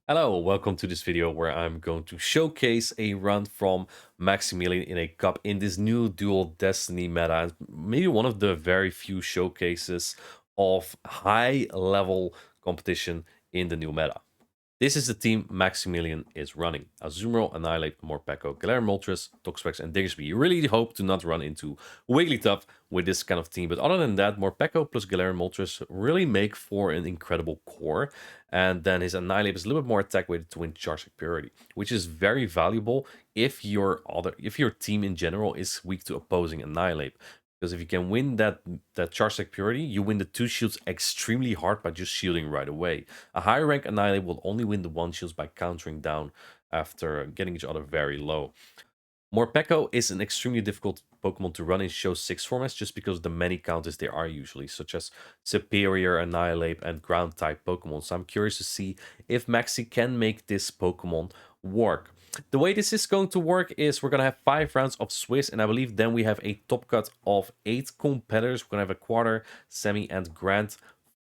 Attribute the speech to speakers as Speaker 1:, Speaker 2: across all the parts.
Speaker 1: Hello, welcome to this video where I'm going to showcase a run from Maximilian in a cup in this new dual Destiny meta. And maybe one of the very few showcases of high level competition in the new meta. This is the team Maximilian is running. Azumarill, Annihilape, Morpeko, Galarian Moltres, Toxapex, and Diggersby. You really hope to not run into Wigglytuff with this kind of team. But other than that, Morpeko plus Galarian Moltres really make for an incredible core. And then his Annihilape is a little bit more attack weighted to win Charge Superiority, which is very valuable if your team in general is weak to opposing Annihilape. Because if you can win that Charge Purity, you win the 2 shields extremely hard by just shielding right away. A higher rank Annihilate will only win the 1 shields by countering down after getting each other very low. Morpeko is an extremely difficult Pokemon to run in Show 6 formats just because of the many counters there are usually, such as Superior, Annihilape, and Ground-type Pokemon. So I'm curious to see if Maxi can make this Pokemon work. The way this is going to work is we're going to have 5 rounds of Swiss, and I believe then we have a top cut of 8 competitors. We're going to have a quarter, semi, and grand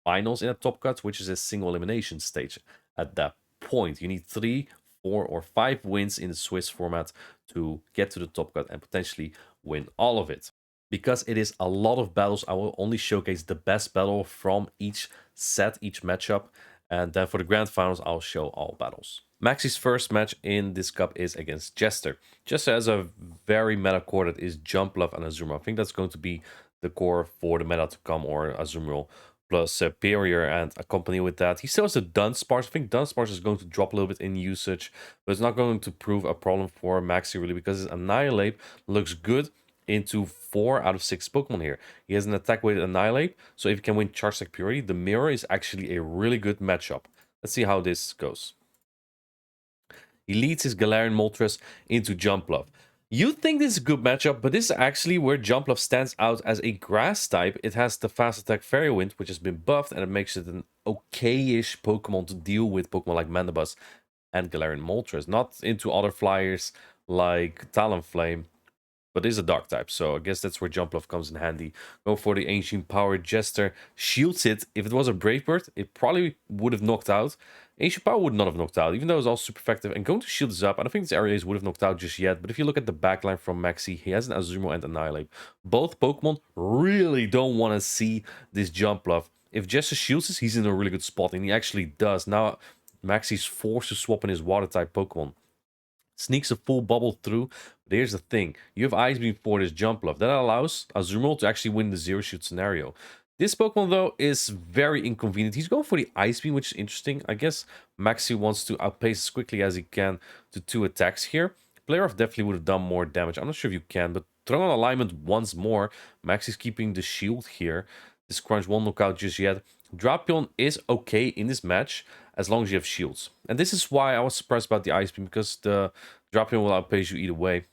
Speaker 1: finals in a top cut, which is a single elimination stage. At that point, you need 3, 4, or 5 wins in the Swiss format to get to the top cut and potentially win all of it. Because it is a lot of battles, I will only showcase the best battle from each set, each matchup, and then for the grand finals, I'll show all battles. Maxi's first match in this cup is against Jester. Jester has a very meta core that is Jump Love and Azumarill. I think that's going to be the core for the meta to come, or Azumarill plus Superior and accompany with that. He still has a Dunsparce. I think Dunsparce is going to drop a little bit in usage, but it's not going to prove a problem for Maxi really because his Annihilape looks good into 4 out of 6 Pokemon here. He has an attack weighted Annihilape, so if he can win Charge Attack Purity, the Mirror is actually a really good matchup. Let's see how this goes. He leads his Galarian Moltres into Jumpluff. You think this is a good matchup, but this is actually where Jumpluff stands out as a grass type. It has the fast attack Fairy Wind, which has been buffed, and it makes it an okay-ish Pokemon to deal with Pokemon like Mandibuzz and Galarian Moltres. Not into other flyers like Talonflame, but is a dark type, so I guess that's where Jumpluff comes in handy. Go for the Ancient Power. Jester shields it. If it was a Brave Bird, it probably would have knocked out. Ancient Power would not have knocked out, even though it's all super effective. And going to shield this up, I don't think this area would have knocked out just yet, but if you look at the backline from Maxi, he has an Azumarill and Annihilape. Both Pokemon really don't want to see this Jumpluff. If Jester shields this, he's in a really good spot, and he actually does. Now, Maxi's forced to swap in his Water-type Pokemon. Sneaks a full bubble through. But here's the thing. You have Ice Beam for this Jumpluff. That allows Azumarill to actually win the Zero Shoot scenario. This Pokemon, though, is very inconvenient. He's going for the Ice Beam, which is interesting. I guess Maxi wants to outpace as quickly as he can to 2 attacks here. Player off definitely would have done more damage. I'm not sure if you can, but throw on alignment once more. Maxi's keeping the shield here. This Crunch won't knock out just yet. Drapion is okay in this match as long as you have shields. And this is why I was surprised about the Ice Beam, because the Drapion will outpace you either way.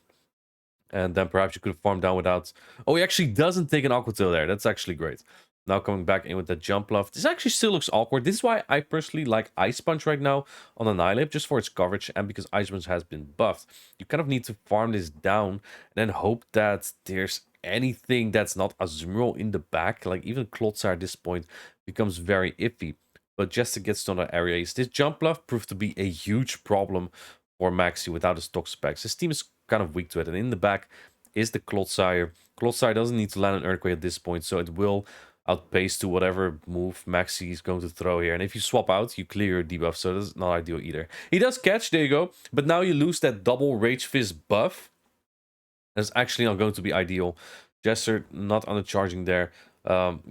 Speaker 1: And then perhaps you could have farmed down without... Oh, he actually doesn't take an Aqua Tail there. That's actually great. Now coming back in with that Jumpluff. This actually still looks awkward. This is why I personally like Ice Punch right now on Annihilape, just for its coverage and because Ice Punch has been buffed. You kind of need to farm this down and then hope that there's anything that's not Azumarill in the back. Like even Clodsire at this point becomes very iffy. But just to get to another areas, this Jumpluff proved to be a huge problem for Maxi without his Toxapex. His team is kind of weak to it. And in the back is the Clodsire. Clodsire doesn't need to land an Earthquake at this point, so it will outpace to whatever move Maxi is going to throw here. And if you swap out, you clear your debuff, so that's not ideal either. He does catch, there you go. But now you lose that double Rage Fist buff. That's actually not going to be ideal. Jester not undercharging there.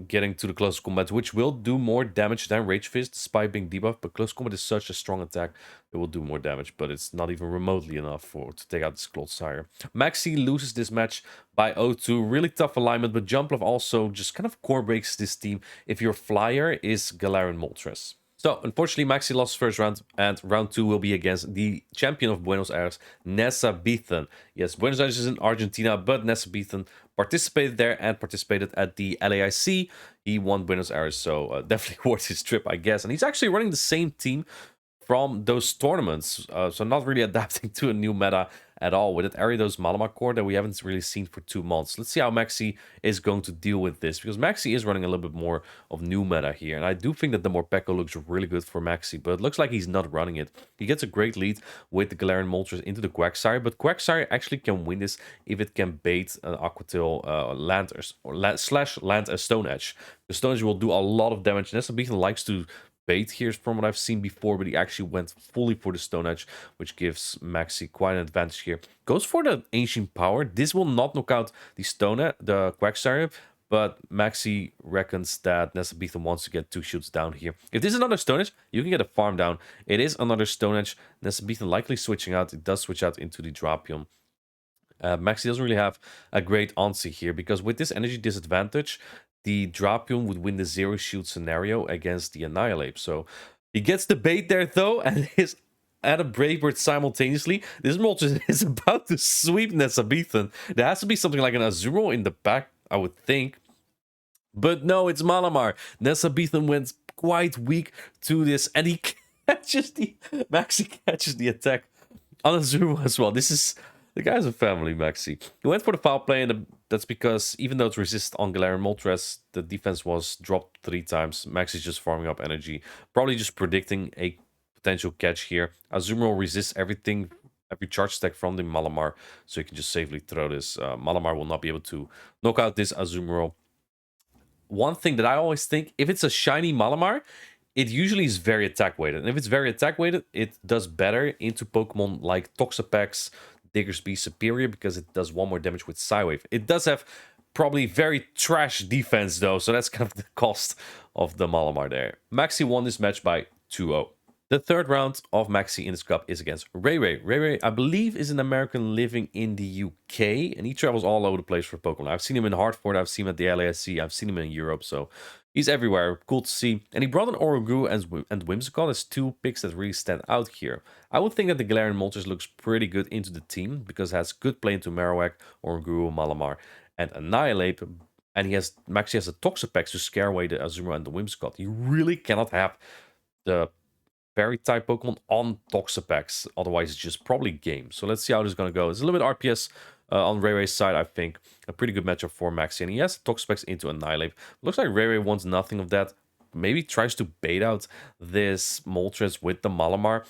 Speaker 1: Getting to the close combat, which will do more damage than Rage Fist, despite being debuffed. But close combat is such a strong attack, it will do more damage, but it's not even remotely enough to take out this Clodsire. Maxi loses this match by 0-2. Really tough alignment, but Jumpluff also just kind of core breaks this team if your flyer is Galarian Moltres. So, unfortunately, Maxi lost first round, and round 2 will be against the champion of Buenos Aires, Nesabethan. Yes, Buenos Aires is in Argentina, but Nesabethan participated there and participated at the LAIC. He won Buenos Aires, so definitely worth his trip, I guess. And he's actually running the same team from those tournaments. So not really adapting to a new meta at all with that Ariados Malamar core that we haven't really seen for 2 months. Let's see how Maxi is going to deal with this, because Maxi is running a little bit more of new meta here, and I do think that the Morpeko looks really good for Maxi, but it looks like he's not running it. He gets a great lead with the Galarian Moltres into the Quagsire, but Quagsire actually can win this if it can bait an Aquatail slash land a Stone Edge. The Stone Edge will do a lot of damage. Nesabethan likes to bait here from what I've seen before, but he actually went fully for the Stone Edge, which gives Maxi quite an advantage here. Goes for the Ancient Power. This will not knock out the the Quagsire, but Maxi reckons that Nesabethan wants to get 2 shields down here. If this is another Stone Edge, you can get a farm down. It is another Stone Edge. Nesabethan likely switching out. It does switch out into the Drapion. Maxi doesn't really have a great answer here, because with this energy disadvantage, the Drapion would win the 0 shield scenario against the Annihilape. So he gets the bait there though, and is at a Brave Bird simultaneously. This Moltres is about to sweep Nesabethan. There has to be something like an Azumarill in the back, I would think. But no, it's Malamar. Nesabethan went quite weak to this, and he catches Maxi catches the attack on Azumarill as well. The guy's a family, Maxi. He went for the foul play, and that's because even though it's resist on Galarian Moltres, the defense was dropped 3 times. Maxi's just farming up energy, probably just predicting a potential catch here. Azumarill resists everything, every charge stack from the Malamar, so you can just safely throw this. Malamar will not be able to knock out this Azumarill. One thing that I always think, if it's a shiny Malamar, it usually is very attack weighted. And if it's very attack weighted, it does better into Pokemon like Toxapex, Diggersby Superior, because it does 1 more damage with Psywave. It does have probably very trash defense though, so that's kind of the cost of the Malamar there. Maxi won this match by 2-0. The third round of Maxi in this cup is against RayRay. RayRay, I believe, is an American living in the UK, and he travels all over the place for Pokemon. I've seen him in Hartford, I've seen him at the LASC, I've seen him in Europe, so he's everywhere. Cool to see. And he brought an Oranguru and Whimsicott as 2 picks that really stand out here. I would think that the Galarian Moltres looks pretty good into the team, because it has good play into Marowak, Oranguru, Malamar, and Annihilape. And Maxi has a Toxapex to scare away the Azumarill and the Whimsicott. You really cannot have the Fairy type Pokemon on Toxapex, otherwise it's just probably game. So let's see how this is going to go. It's a little bit RPS on RayRay's side, I think. A pretty good matchup for Maxi, and he has Toxapex into Annihilape. Looks like RayRay wants nothing of that. Maybe tries to bait out this Moltres with the Malamar.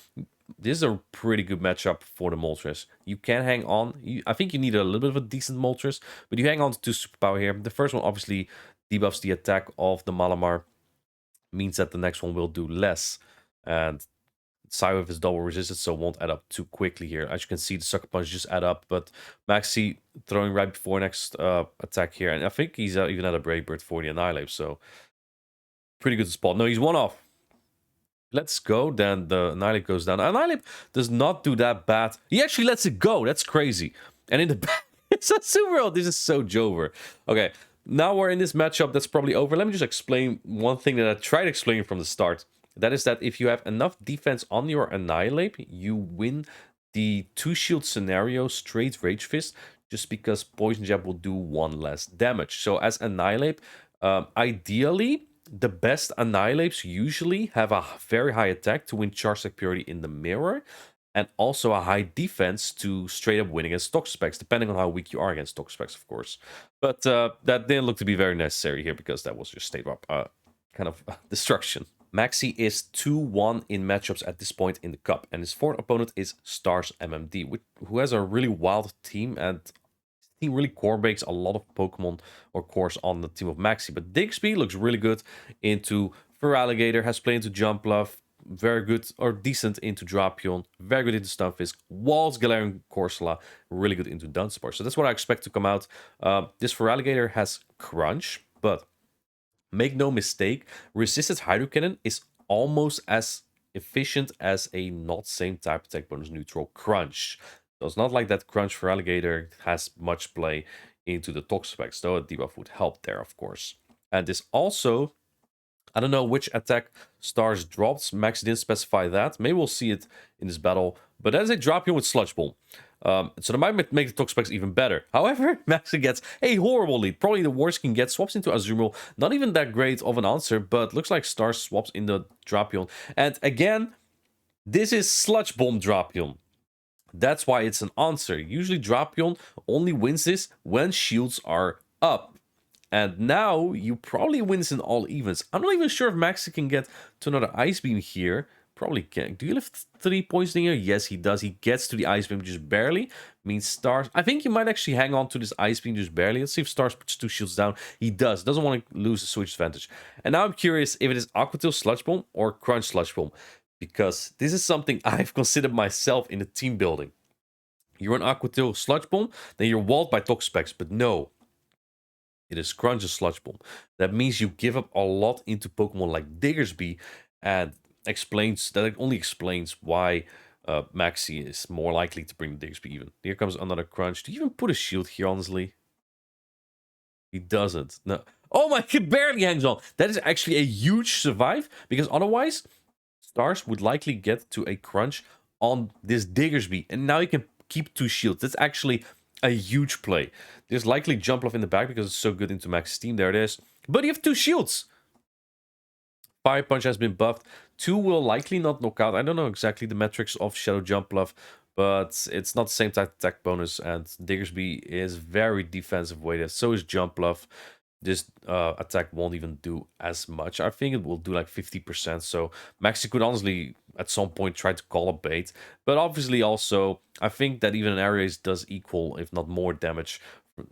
Speaker 1: This is a pretty good matchup for the Moltres. You can hang on. I think you need a little bit of a decent Moltres, but you hang on to 2 superpower here. The first one obviously debuffs the attack of the Malamar, means that the next one will do less. And Psywave is double resisted, so it won't add up too quickly here. As you can see, the Sucker Punch just add up, but Maxi throwing right before next attack here. And I think he's even at a Brave Bird for the Annihilape, so pretty good spot. No, he's 1 off. Let's go. Then the Annihilape goes down. Annihilape does not do that bad. He actually lets it go. That's crazy. And in the back, it's a Superworld. This is so Jover. Okay, now we're in this matchup that's probably over. Let me just explain one thing that I tried explaining from the start. That is that if you have enough defense on your Annihilape, you win the 2 shield scenario straight Rage Fist, just because Poison Jab will do 1 less damage. So as Annihilape, ideally, the best Annihilapes usually have a very high attack to win Charge Attack Purity in the mirror, and also a high defense to straight up win against Toxapex, depending on how weak you are against Toxapex, of course. But that didn't look to be very necessary here, because that was just straight up kind of destruction. Maxi is 2-1 in matchups at this point in the cup, and his 4th opponent is Stars MMD, who has a really wild team, and he really core breaks a lot of Pokemon or cores on the team of Maxi. But Diggsby looks really good into Feraligatr, has play into Jumpluff, very good or decent into Drapion, very good into Stunfisk, Walls, Galarian Corsola, really good into Dunsparce. So that's what I expect to come out. This Feraligatr has Crunch, but make no mistake, Resisted Hydro Cannon is almost as efficient as a not same type attack bonus neutral Crunch. So it's not like that Crunch Feraligatr has much play into the Toxapex, though a debuff would help there, of course. And this also, I don't know which attack Stars drops. Max didn't specify that. Maybe we'll see it in this battle. But as a Drapion with Sludge Bomb. So that might make the Toxapex even better. However, Maxi gets a horrible lead. Probably the worst he can get. Swaps into Azumarill. Not even that great of an answer, but looks like Stars swaps in the Drapion. And again, This is Sludge Bomb Drapion. That's why it's an answer. Usually Drapion only wins this when shields are up. And now you probably wins in all evens. I'm not even sure if Maxi can get to another Ice Beam here. Probably can. Do you live 3 points in here? Yes, he does. He gets to the Ice Beam just barely. Means Stars. I think you might actually hang on to this Ice Beam just barely. Let's see if Stars puts 2 shields down. He does. Doesn't want to lose the switch advantage. And now I'm curious if it is Aqua Tail Sludge Bomb or Crunch Sludge Bomb. Because this is something I've considered myself in the team building. You run Aqua Tail Sludge Bomb, then you're walled by Toxapex. But no, it is Crunch and Sludge Bomb. That means you give up a lot into Pokemon like Diggersby, and it only explains why Maxi is more likely to bring the Diggersby even. Here comes another Crunch. Do you even put a shield here, honestly? He doesn't. No. Oh my, he barely hangs on. That is actually a huge survive, because otherwise, Stars would likely get to a Crunch on this Diggersby, and now you can keep 2 shields. That's actually a huge play. There's likely Jump Off in the back because it's so good into Max's team. There it is. But you have 2 shields. Fire Punch has been buffed. 2 will likely not knock out. I don't know exactly the metrics of Shadow Jump Bluff, but it's not the same type attack bonus, and Diggersby is very defensive weighted. So is Jump Bluff. This attack won't even do as much. I think it will do like 50%. So Maxi could honestly at some point try to call a bait. But obviously also, I think that even an Aries does equal, if not more damage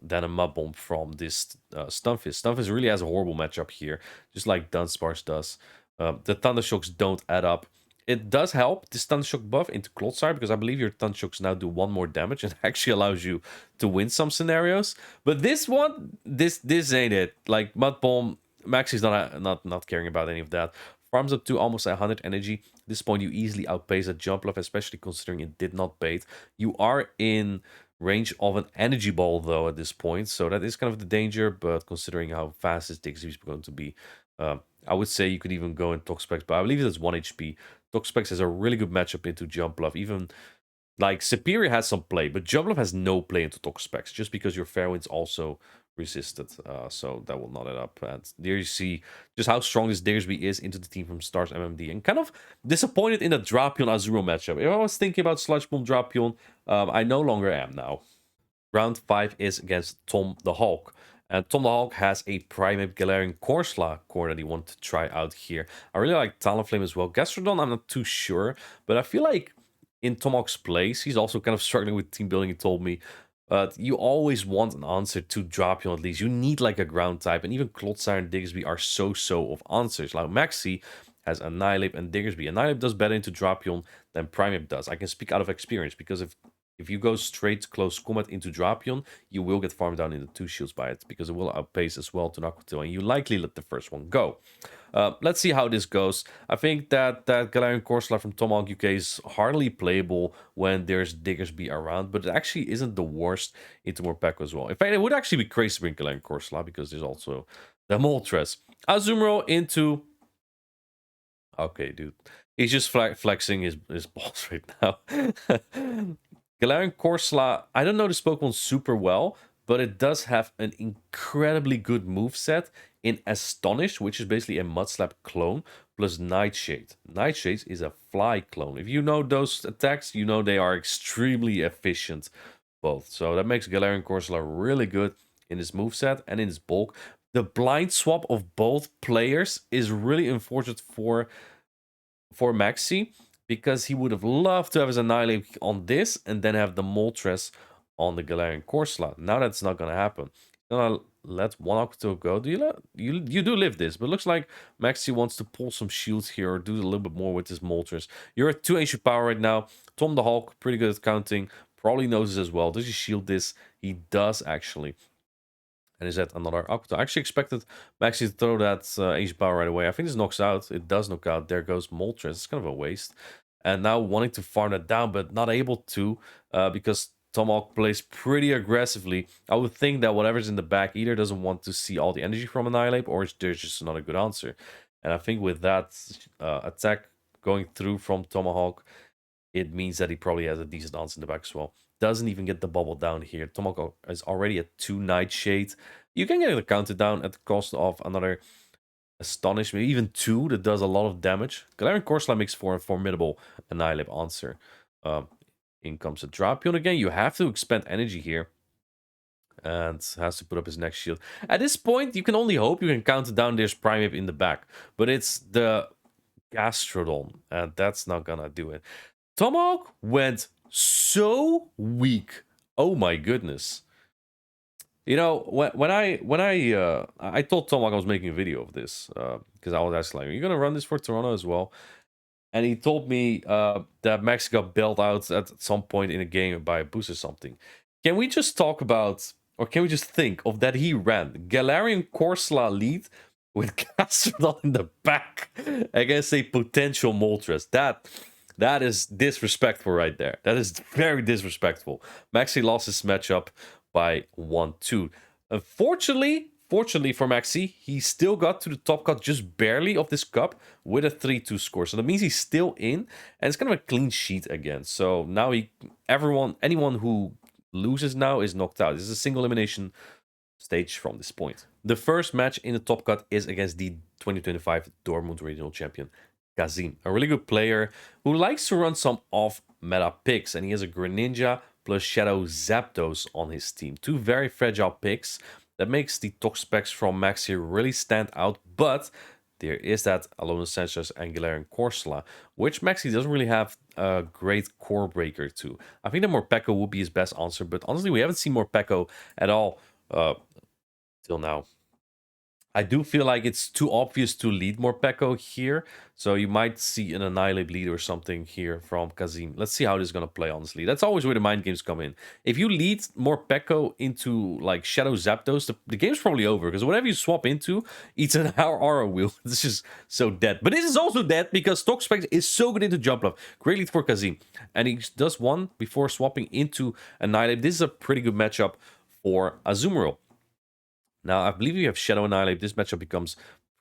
Speaker 1: than a Mud Bomb from this Stunfisk. Stunfisk really has a horrible matchup here, just like Dunsparce does. The Thundershocks don't add up. It does help, this Thundershock buff into Clodsire, because I believe your Thundershocks now do 1 more damage and actually allows you to win some scenarios. But this one, this ain't it. Like Mud Bomb, Maxi's not caring about any of that. Farms up to almost 100 energy. At this point, you easily outpace a Jump Love, especially considering it did not bait. You are in range of an Energy Ball, though, at this point. So that is kind of the danger, but considering how fast this Diggsby is going to be, I would say you could even go in Toxapex, but I believe it's 1 HP. Toxapex has a really good matchup into Jump Bluff. Even like Superior has some play, but Jump Bluff has no play into Toxapex, just because your Fairwind's also resisted. So that will not add up. And there you see just how strong this Diggersby is into the team from Stars MMD. And kind of disappointed in the Drapion Azuro matchup. If I was thinking about Sludge Bomb Drapion, I no longer am now. Round 5 is against Tom the Hawk. And Tom the Hawk has a Primeape Galarian Corsola core that he wanted to try out here. I really like Talonflame as well. Gastrodon, I'm not too sure. But I feel like in Tom Hawk's place, he's also kind of struggling with team building, he told me. But you always want an answer to Drapion at least. You need like a ground type. And even Clodsire and Diggersby are so of answers. Like Maxi has Annihilape and Diggersby. Annihilape does better into Drapion than Primeape does. I can speak out of experience, because if you go straight close combat into Drapion, you will get farmed down into 2 shields by it, because it will outpace as well to Aqua Tail, and you likely let the first one go. Let's see how this goes. I think that Galarian Corsola from Tomahawk UK is hardly playable when there's Diggersby around, but it actually isn't the worst into Morpeko as well. In fact, it would actually be crazy to bring Galarian Corsola, because there's also the Moltres. Azumarill into... Okay, dude. He's just flexing his balls right now. Galarian Corsola, I don't know this Pokemon super well, but it does have an incredibly good moveset in Astonish, which is basically a Mudslap clone, plus Nightshade. Nightshade is a fly clone. If you know those attacks, you know they are extremely efficient, both. So that makes Galarian Corsola really good in his moveset and in his bulk. The blind swap of both players is really unfortunate for Maxi, because he would have loved to have his Annihilape on this and then have the Moltres on the Galarian Corsola. Now that's not going to happen. Gonna let one Aqua Tail go. You do live this, but it looks like Maxi wants to pull some shields here or do a little bit more with his Moltres. You're at 2 ancient power right now. Tom the Hawk, pretty good at counting. Probably knows this as well. Does he shield this? He does, actually. And is that another Aqua Tail? I actually expected Maxi to throw that ancient power right away. I think this knocks out. It does knock out. There goes Moltres. It's kind of a waste. And now wanting to farm that down, but not able to, because Tomahawk plays pretty aggressively. I would think that whatever's in the back either doesn't want to see all the energy from Annihilape, or there's just not a good answer. And I think with that attack going through from Tomahawk, it means that he probably has a decent answer in the back as well. Doesn't even get the bubble down here. Tomahawk is already at 2 Nightshade. You can get the counter down at the cost of another Astonish, maybe even 2 that does a lot of damage. Galarian Corsola makes for a formidable Annihilape answer. Um, in comes a Drapion again. You have to expend energy here. And has to put up his next shield. At this point, you can only hope you can counter down this Primeape in the back. But it's the Gastrodon, and that's not gonna do it. Tomahawk went so weak. Oh my goodness. You know, I told Tomahawk I was making a video of this because I was asking like, are you gonna run this for Toronto as well? And he told me that Max got bailed out at some point in a game by a boost or something. Can we just talk about, or can we just think of that he ran Galarian Corsola lead with Gastrodon in the back against a potential Moltres? That is disrespectful right there. That is very disrespectful. Maxi lost his matchup by 1-2. Fortunately for Maxi, he still got to the top cut just barely of this cup with a 3-2 score. So that means he's still in, and it's kind of a clean sheet again. So now anyone who loses now is knocked out. This is a single elimination stage from this point. The first match in the top cut is against the 2025 Dortmund Regional Champion, Kazim, a really good player who likes to run some off-meta picks, and he has a Greninja plus Shadow Zapdos on his team. 2 very fragile picks that makes the top specs from Maxi really stand out, but there is that Alolan Sanchez and Galarian Corsola, which Maxi doesn't really have a great core breaker to. I think that Morpeko would be his best answer, but honestly, we haven't seen Morpeko at all till now. I do feel like it's too obvious to lead Morpeko here, so you might see an Annihilape lead or something here from Kazim. Let's see how this is going to play, honestly. That's always where the mind games come in. If you lead Morpeko into, like, Shadow Zapdos, the game's probably over, because whatever you swap into eats an aura wheel. This is so dead. But this is also dead, because Stock Spec is so good into Jump Love. Great lead for Kazim. And he does one before swapping into Annihilape. This is a pretty good matchup for Azumarill. Now, I believe you have Shadow Annihilape. This matchup becomes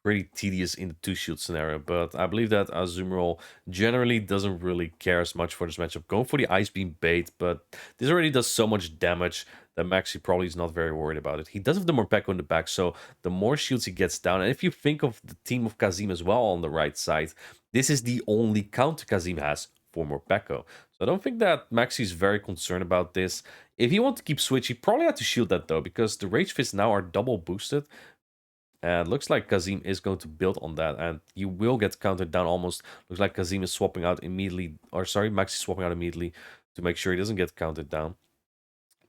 Speaker 1: pretty tedious in the 2-shield scenario, but I believe that Azumarill generally doesn't really care as much for this matchup. Going for the Ice Beam bait, but this already does so much damage that Maxi probably is not very worried about it. He does have the Morpeko in the back, so the more shields he gets down, and if you think of the team of Kazim as well on the right side, this is the only counter Kazim has for Morpeko. So I don't think that Maxi is very concerned about this. If he wants to keep Switch, he probably had to shield that though, because the Rage Fists now are double boosted. And looks like Kazim is going to build on that, and you will get countered down almost. Looks like Kazim is swapping out immediately, or sorry, Maxi swapping out immediately to make sure he doesn't get countered down.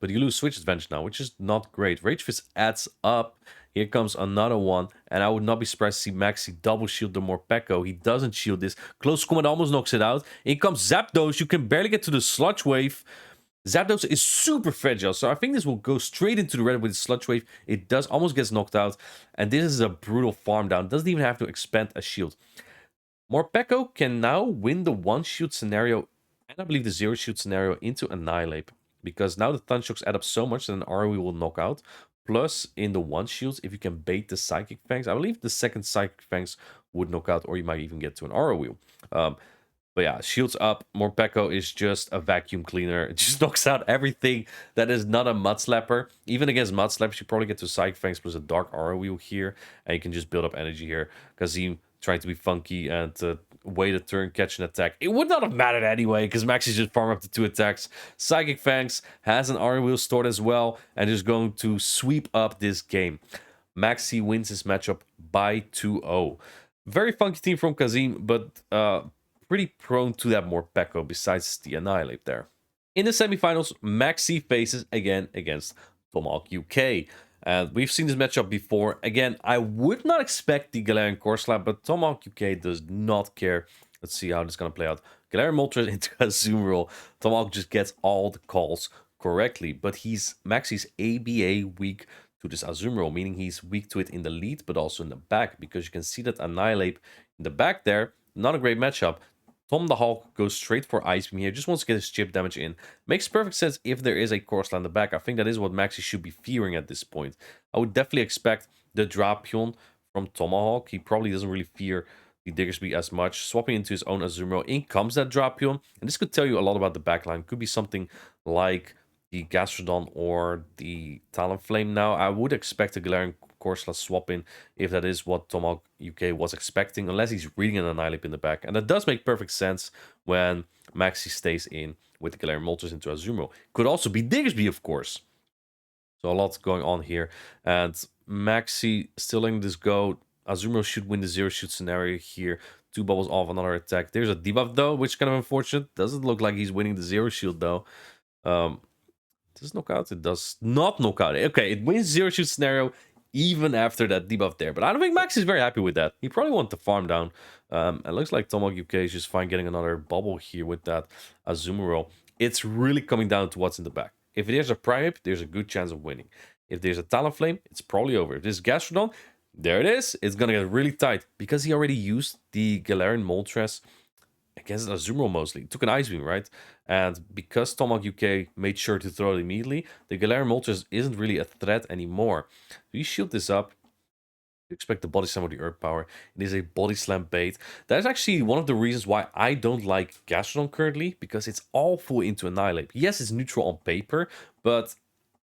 Speaker 1: But you lose Switch advantage now, which is not great. Rage Fist adds up. Here comes another one, and I would not be surprised to see Maxi double shield the Morpeko. He doesn't shield this. Close Combat almost knocks it out. In comes Zapdos. You can barely get to the Sludge Wave. Zapdos is super fragile, so I think this will go straight into the red with the Sludge Wave. It does almost gets knocked out, and this is a brutal farm down. Doesn't even have to expend a shield. Morpeko can now win the 1-shield scenario, and I believe the 0-shield scenario into Annihilape, because now the Thundershocks add up so much that an ROE will knock out. Plus, in the 1-shields, if you can bait the Psychic Fangs, I believe the second Psychic Fangs would knock out, or you might even get to an ROE. But yeah, shields up. Morpeko is just a vacuum cleaner. It just knocks out everything that is not a Mud Slapper. Even against Mud Slappers, you probably get to Psychic Fangs plus a Dark Aura Wheel here. And you can just build up energy here. Kazim trying to be funky and wait a turn, catch an attack. It would not have mattered anyway, because Max is just farm up to 2 attacks. Psychic Fangs has an Aura Wheel stored as well, and is going to sweep up this game. Maxi wins this matchup by 2-0. Very funky team from Kazim, but pretty prone to that Morpeko besides the Annihilape there. In the semifinals, Maxi faces again against Tomahawk UK. And we've seen this matchup before. Again, I would not expect the Galarian Corsola, but Tomahawk UK does not care. Let's see how this is going to play out. Galarian Moltres into Azumarill. Tomahawk just gets all the calls correctly, but Maxi's ABA weak to this Azumarill, meaning he's weak to it in the lead, but also in the back, because you can see that Annihilape in the back there, not a great matchup. Tom the Hawk goes straight for Ice Beam here, just wants to get his chip damage in. Makes perfect sense if there is a Corsola in the back. I think that is what Maxi should be fearing at this point. I would definitely expect the Drapion from Tomahawk. He probably doesn't really fear the Diggersby as much. Swapping into his own Azumarill, in comes that Drapion. And this could tell you a lot about the backline. Could be something like the Gastrodon or the Talonflame now. I would expect a Galarian course, let's swap in if that is what Tomahawk UK was expecting, unless he's reading an Annihilape in the back. And that does make perfect sense when Maxi stays in with the Galarian Moltres into Azumarill. Could also be Diggersby, of course. So a lot going on here. And Maxi still letting this go. Azumarill should win the zero shoot scenario here. 2 bubbles off another attack. There's a debuff though, which is kind of unfortunate. Doesn't look like he's winning the zero shield though. Does it knock out? It does not knock out. Okay, it wins zero shoot scenario even after that debuff there. But I don't think Max is very happy with that. He probably wants to farm down. It looks like Tomahawk UK is just fine getting another bubble here with that Azumarill. It's really coming down to what's in the back. If there's a Primeape, there's a good chance of winning. If there's a Talonflame, it's probably over. If there's Gastrodon, there it is. It's going to get really tight because he already used the Galarian Moltres against Azumarill mostly. He took an Ice Beam, right? And because Tomahawk UK made sure to throw it immediately, the Galarian Moltres isn't really a threat anymore. So you shield this up. You expect the Body Slam with the Earth Power. It is a Body Slam bait. That is actually one of the reasons why I don't like Gastrodon currently, because it's all full into Annihilape. Yes, it's neutral on paper, but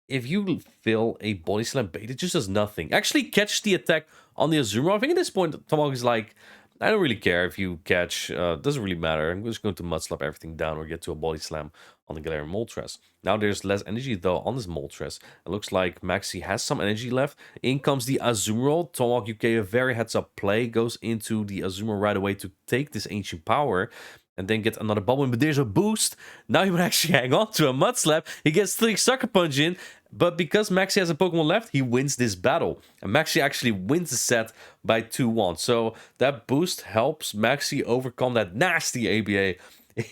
Speaker 1: if you fill a Body Slam bait, it just does nothing. Actually catch the attack on the Azumarill. I think at this point, Tomahawk is like, I don't really care if you catch. Doesn't really matter. I'm just going to Mud Slap everything down or get to a Body Slam on the Galarian Moltres. Now there's less energy though on this Moltres. It looks like Maxi has some energy left. In comes the Azumarill. Tomahawk UK, a very heads up play, goes into the Azumarill right away to take this Ancient Power. And then get another bubble in, but there's a boost. Now he would actually hang on to a Mud Slap. He gets 3 Sucker Punch in, but because Maxi has a Pokemon left, he wins this battle. And Maxi actually wins the set by 2-1. So that boost helps Maxi overcome that nasty ABA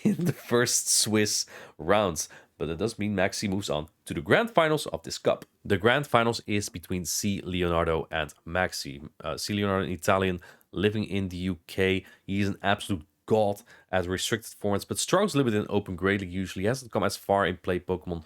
Speaker 1: in the first Swiss rounds. But that does mean Maxi moves on to the grand finals of this cup. The grand finals is between C Leonardo and Maxi. C Leonardo, an Italian living in the UK. He's an absolute god at restricted formats, but struggles a little bit in open Great League usually. He hasn't come as far in play Pokemon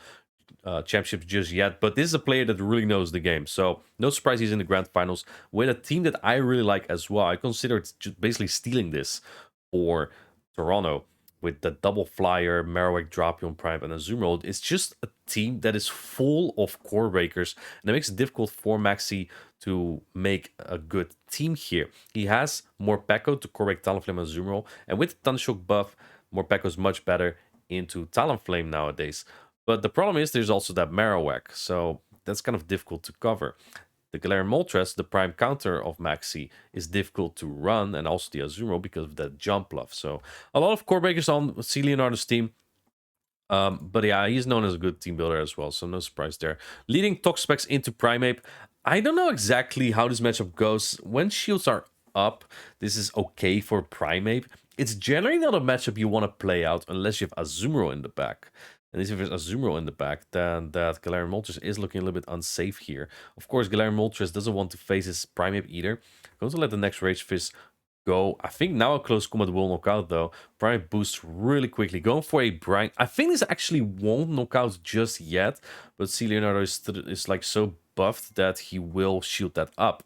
Speaker 1: championships just yet, but this is a player that really knows the game. So no surprise he's in the grand finals with a team that I really like as well. I consider it just basically stealing this for Toronto with the double flyer, Marowak, Drapion, Prime, and Azumarill. It's just a team that is full of core breakers, and it makes it difficult for Maxi to make a good team here. He has Morpeko to core break Talonflame and Azumarill, and with the Thundershock buff, Morpeko is much better into Talonflame nowadays. But the problem is there's also that Marowak, so that's kind of difficult to cover. The Galarian Moltres, the prime counter of Maxi, is difficult to run, and also the Azumarill because of that jump bluff. So a lot of core breakers on C Leonardo's team. But yeah, he's known as a good team builder as well, so no surprise there. Leading Toxapex into Primeape. I don't know exactly how this matchup goes. When shields are up, this is okay for Primeape. It's generally not a matchup you want to play out unless you have Azumarill in the back. And if there's Azumarill in the back, then that Galarian Moltres is looking a little bit unsafe here. Of course, Galarian Moltres doesn't want to face his Primeape either. Going to let the next Rage Fist go. I think now a close combat will knock out though. Primeape boosts really quickly. Going for a Brine. I think this actually won't knock out just yet. But C Leonardo is like so buffed that he will shield that up.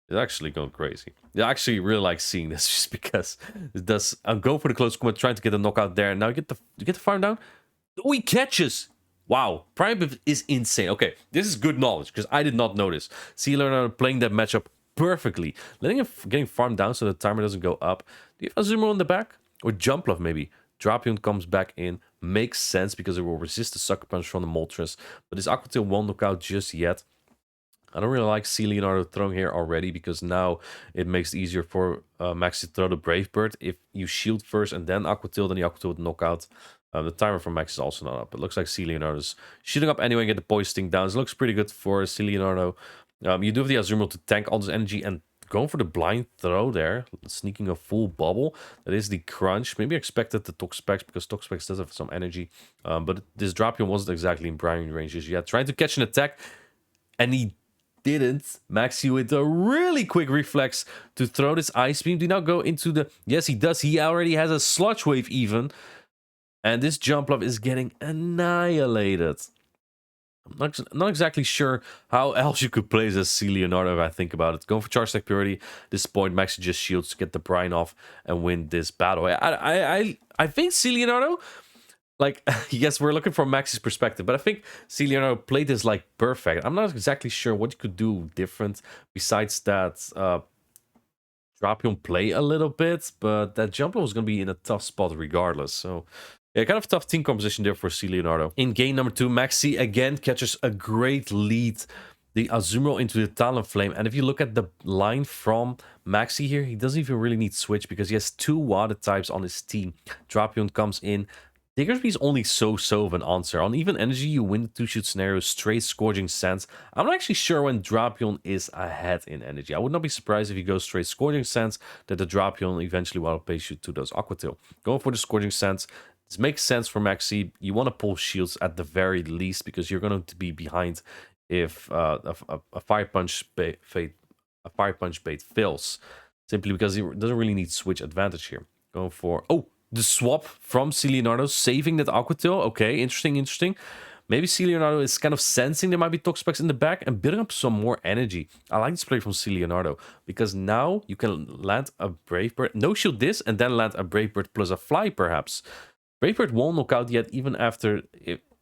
Speaker 1: It's actually going crazy. I actually really like seeing this just because it does. I'm going for the close combat, trying to get a knockout there. Now you get the farm down. Oh, he catches. Wow, Primeape is insane. Okay, this is good knowledge because I did not notice. C Leonardo playing that matchup perfectly, letting him getting farmed down so the timer doesn't go up. Do you have Azumarill in the back or Jump Love maybe? Drapion comes back in, makes sense because it will resist the Sucker Punch from the Moltres, but this Aqua Tail won't knock out just yet. I don't really like C Leonardo throwing here already because now it makes it easier for Max to throw the Brave Bird. If you shield first and then Aqua Tail, then the Aqua Tail would knock out. The timer from Max is also not up. It looks like C Leonardo's shooting up anyway and get the Poison down. It looks pretty good for C Leonardo. You do have the Azumarill to tank all this energy and going for the blind throw there, sneaking a full bubble. That is the crunch. Maybe expected the Toxapex because Toxapex does have some energy. But this Drapion wasn't exactly in primary ranges yet. Trying to catch an attack and he didn't. Maxi with a really quick reflex to throw this Ice Beam. Do you now go into the... Yes, he does. He already has a Sludge Wave even. And this Jump Love is getting annihilated. I'm not exactly sure how else you could play as C Leonardo if I think about it. Going for Charge Attack Purity. At this point, Maxi just shields to get the Brine off and win this battle. I think C Leonardo like, yes, we're looking from Maxi's perspective, but I think C Leonardo played this like perfect. I'm not exactly sure what you could do different besides that drop him play a little bit, but that jumper was going to be in a tough spot regardless. So, yeah, kind of tough team composition there for C Leonardo. In game number 2, Maxi again catches a great lead. The Azumarill into the Talonflame. And if you look at the line from Maxi here, he doesn't even really need switch because he has 2 water types on his team. Drapion comes in. Diggersby is only so-so of an answer. On even energy, you win the 2-shoot scenario, straight Scourging Sands. I'm not actually sure when Drapion is ahead in energy. I would not be surprised if he goes straight Scourging Sands, that the Drapion eventually will outpace you to those Aqua Tail. Going for the Scourging Sands. This makes sense for Maxi. You want to pull shields at the very least because you're going to be behind if a Fire Punch bait fails. Simply because he doesn't really need switch advantage here. Going for... Oh! The swap from C Leonardo, saving that Aqua Tail. Okay, interesting. Maybe C Leonardo is kind of sensing there might be Toxapex in the back and building up some more energy. I like this play from C Leonardo because now you can land a Brave Bird, no shield this, and then land a Brave Bird plus a Fly perhaps. Brave Bird won't knock out yet even after...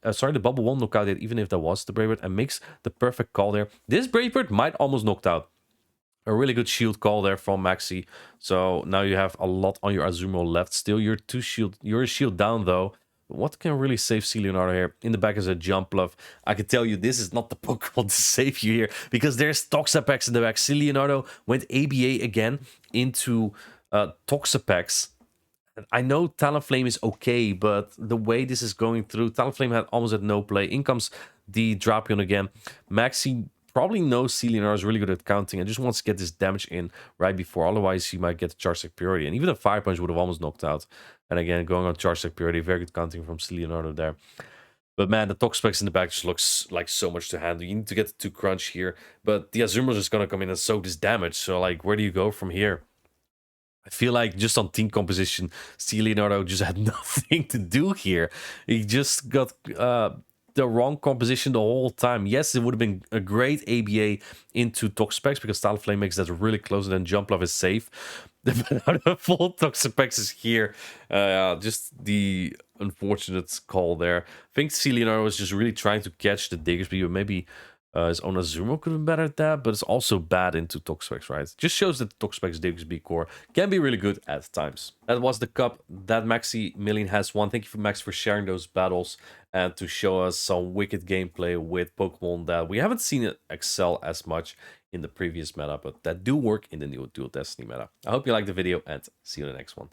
Speaker 1: the bubble won't knock out yet even if that was the Brave Bird, and makes the perfect call there. This Brave Bird might almost knocked out. A really good shield call there from Maxi. So now you have a lot on your Azumarill left. Still, you're a shield down though. What can really save C Leonardo here? In the back is a Jump Bluff. I can tell you this is not the Pokemon to save you here because there's Toxapex in the back. C Leonardo went ABA again into Toxapex. I know Talonflame is okay, but the way this is going through, Talonflame almost had no play. In comes the Drapion again. Maxi probably knows C Leonardo is really good at counting and just wants to get this damage in right before. Otherwise, he might get Charge Tech Purity. And even a Fire Punch would have almost knocked out. And again, going on Charge Tech Purity, very good counting from C Leonardo there. But man, the Toxapex in the back just looks like so much to handle. You need to get to crunch here. But the Azumarill is just going to come in and soak this damage. So, like, where do you go from here? I feel like just on team composition, C Leonardo just had nothing to do here. He just got the wrong composition the whole time. Yes, it would have been a great ABA into Toxapex because Talonflame makes that really close and then Jump Love is safe. The full Toxapex is here. Just the unfortunate call there. I think C Leonardo was just really trying to catch the Diggersby, but maybe... his own Azumarill could have been better at that, but it's also bad into Toxapex, right? Just shows that Toxapex Diggersby core can be really good at times. That was the cup that Maxi Million has won. Thank you, Max, for sharing those battles and to show us some wicked gameplay with Pokemon that we haven't seen it excel as much in the previous meta, but that do work in the new Dual Destiny meta. I hope you liked the video and see you in the next one.